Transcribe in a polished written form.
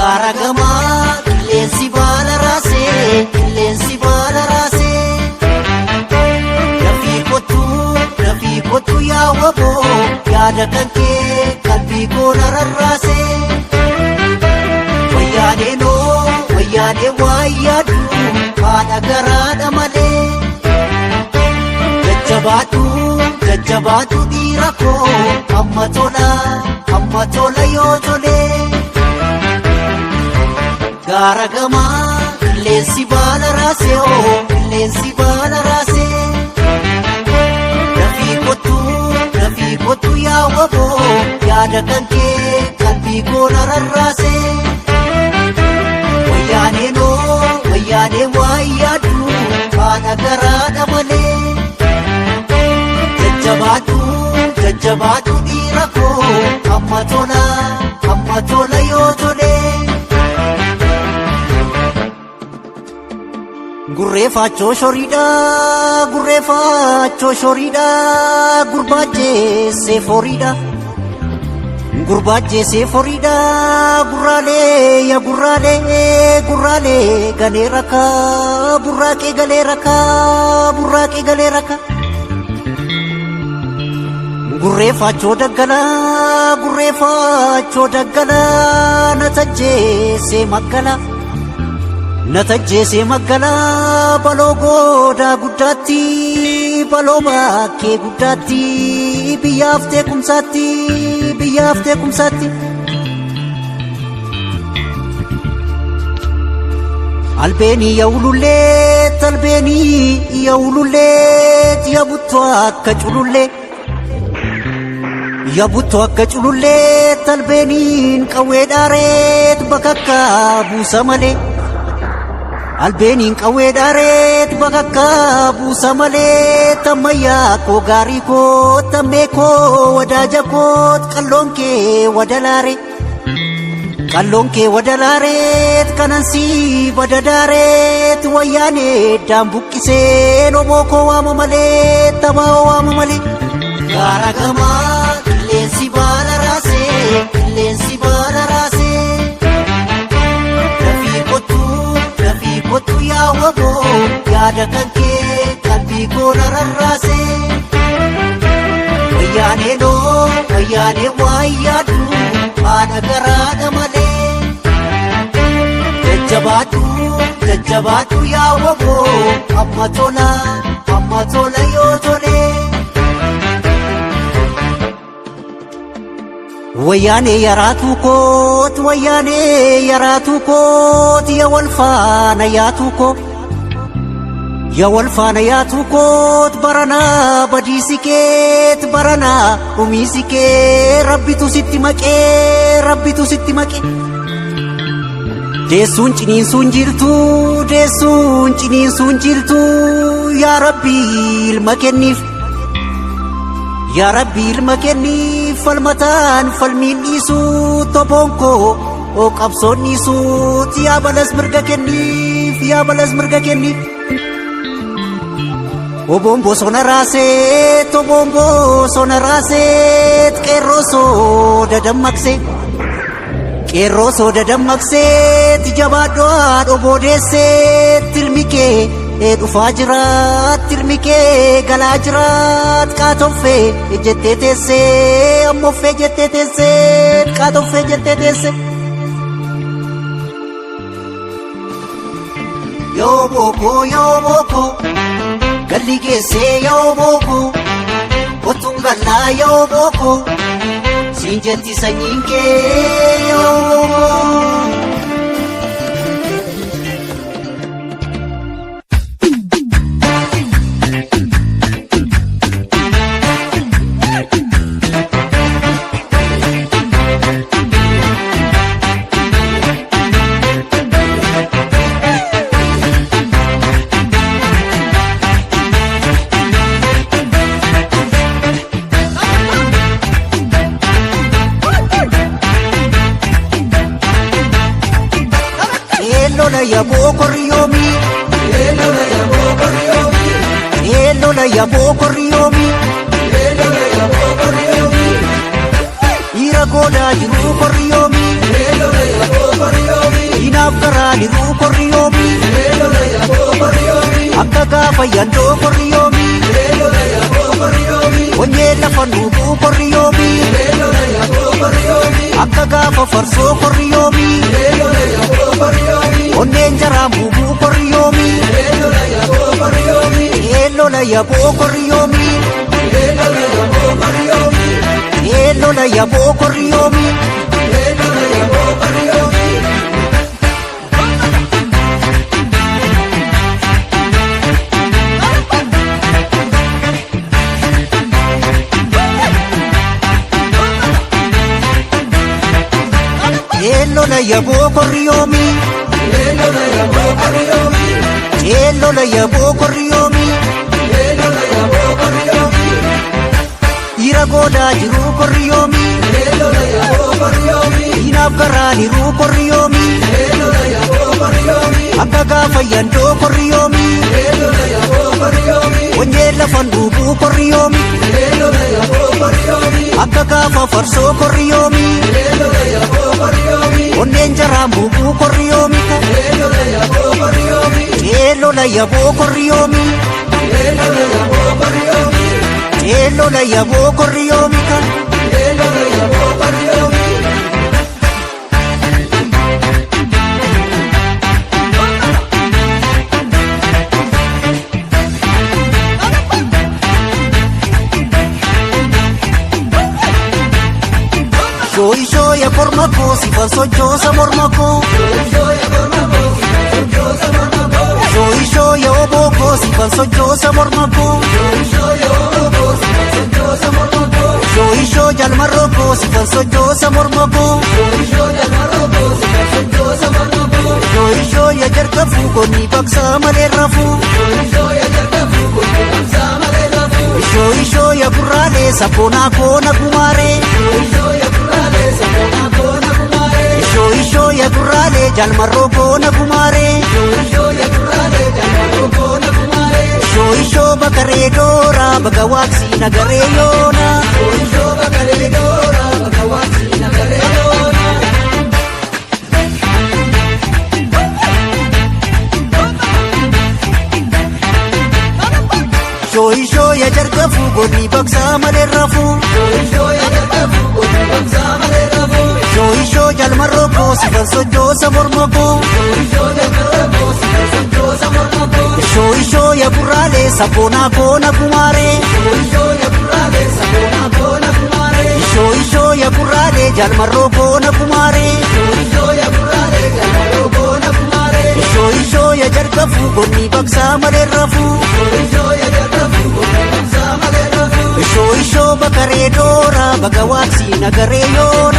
Garagama qilleensi baala raasee qilleensi baala raasee Dafii kottu yaa waboo yaada kan kee qalbii koo rarraasee Wayyaanee waan yaadu haadha garaadha malee Jajjabaatu dhiira koo amma tola yoo tolee Garagama qilleensi baala raasee qilleensi baala raasee Dafii kottu yaa waboo yaada kan kee qalbii koo rarraasee Wayyaanee waan yaadu haadha garaadha malee Jajjabaatu dhiira koo amma tola yoo tolee Gurreeffachoo shoriidha gurbaajjeessee foriidha gurraalee galee rakaa burraaqee galee rakaa Gurreeffachoo daggalaa na tajjeesee maggalaa baloo goodaa guddaatti baloo bakkee guddaatti biyyaaf teekumsaatti Albeenii yaa'ululleet yaabuttu akka cululleet albeeniin qawwee dhaareet bakakka buusa malee Albeenin qawwee dhaareet bakakka buusa malee tammayyaa koo gaarii koo tammee koo wadaaja koo qalloon kee wadalaareet kanansii badadaareet wayyaanee daambuqqisee noboo koo waama malee tamaa waama malee Garagama qilleensi baala raasee Dafii kottu yaa waboo yaada kan kee qalbii koo rarraasee Wayyaanee waan yaadu haadha garaadha malee Jajjabaatu yaa waboo amma tola yoo tolee Wayyaanee yaraatuu koot yaa wal faana yaatuu koot baranaa badiisi keet baranaa dhumiisi kee rabbitu sitti maqee Deessuun ciniinsuun jirtu yaa rabbii ilma kenniif falmataan falmiin dhiisuu toboon koo qabsoon dhiisuut yaa balas mirga kenniif Oboon bosona raaseet qeerroo sooda dammaqseet jabaadhaa dhoboodeesseet tilmi kee dhufaa jiraat tilmi kee galaa jiraat qaatoffee jettee teessee ammoffee jettee teessee qaatoffee jettee teessee Yoo booko galli geessee yoo booko kottuun gallaa yoo booko siin jetti sanyiin kee yoo booko yaboo koriyoomi dhiira goodaa jiru korriyoomi inaaf garaa jiru korriyoomi akka gaafa yandoo korriyoomi onyee lafa nuuguu korriyoomi akka gaafa farsoo korriyoomi onneen jaraa muuguu korriyoomi eellola yaboo korriyoomi eellola yaboo korriyoomi eellola yaboo korriyoomi eellola yaboo korriyoomi dhiira goodaa jiru korriyoomi inaaf garaa jiru korriyoomi akka gaafa yandoo korriyoomi onyee lafa nuuguu korriyoomi akka gaafa farsoo korriyoomi onneen jaraa muuguu korriyoomi eellola yaboo korriyoomi eellola yaboo korriyoomi shooya korma koo sifan sochoosa morma koo shooya oboo koo sifan sochoosa morma koo shoo jalmarroo koo sifan sochoosa morma koo shooya jarka fuugonni baksaa malee rafuu shooya gurraalee sabboonaa koona gumaaree shooya gurraalee jalmarroo koona gumaaree shoo bakaree doora baga waaqsii nagaree yoona shooya jarka fuugonni baksaa malee rafuu shoo jalmarroo koo sifan sochoosa morma koo shooya gurraalee sabboonaa koona gumaaree shooya gurraalee jalmarroo koona gumaaree shooya jarka fuugonni baksaa malee rafuu shoo bakaree doora baga waaqsii nagaree yoona